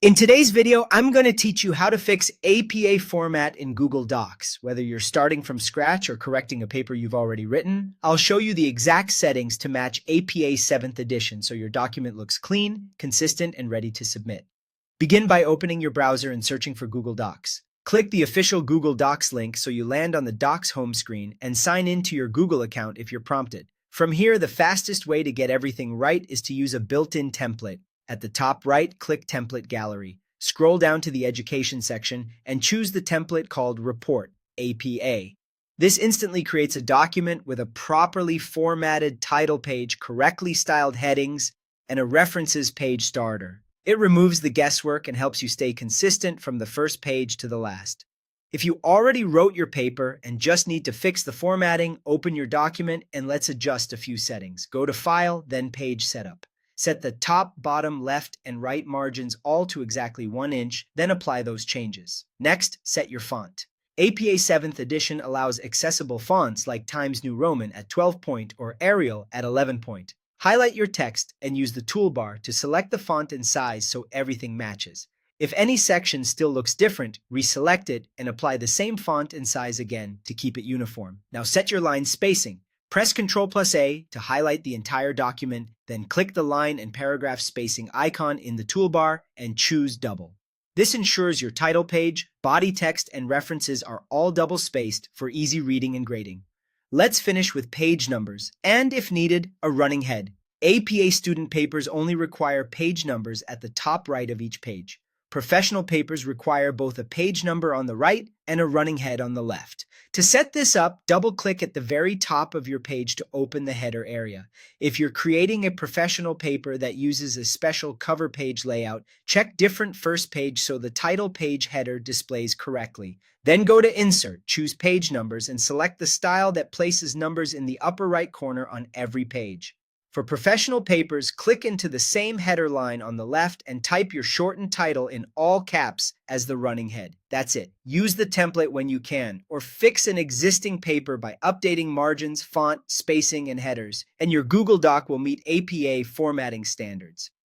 In today's video, I'm going to teach you how to fix APA format in Google Docs. Whether you're starting from scratch or correcting a paper you've already written, I'll show you the exact settings to match APA 7th edition so your document looks clean, consistent, and ready to submit. Begin by opening your browser and searching for Google Docs. Click the official Google Docs link so you land on the Docs home screen and sign in to your Google account if you're prompted. From here, the fastest way to get everything right is to use a built-in template. At the top right, click Template Gallery. Scroll down to the Education section and choose the template called Report, APA. This instantly creates a document with a properly formatted title page, correctly styled headings, and a references page starter. It removes the guesswork and helps you stay consistent from the first page to the last. If you already wrote your paper and just need to fix the formatting, open your document and let's adjust a few settings. Go to File, then Page Setup. Set the top, bottom, left, and right margins all to exactly 1 inch, then apply those changes. Next, set your font. APA 7th edition allows accessible fonts like Times New Roman at 12 point or Arial at 11 point. Highlight your text and use the toolbar to select the font and size so everything matches. If any section still looks different, reselect it and apply the same font and size again to keep it uniform. Now set your line spacing. Press Ctrl+A to highlight the entire document, then click the line and paragraph spacing icon in the toolbar and choose double. This ensures your title page, body text, and references are all double-spaced for easy reading and grading. Let's finish with page numbers and, if needed, a running head. APA student papers only require page numbers at the top right of each page. Professional papers require both a page number on the right and a running head on the left. To set this up, double-click at the very top of your page to open the header area. If you're creating a professional paper that uses a special cover page layout, check Different First Page so the title page header displays correctly. Then go to Insert, choose Page Numbers, and select the style that places numbers in the upper right corner on every page. For professional papers, click into the same header line on the left and type your shortened title in all caps as the running head. That's it. Use the template when you can, or fix an existing paper by updating margins, font, spacing, and headers, and your Google Doc will meet APA formatting standards.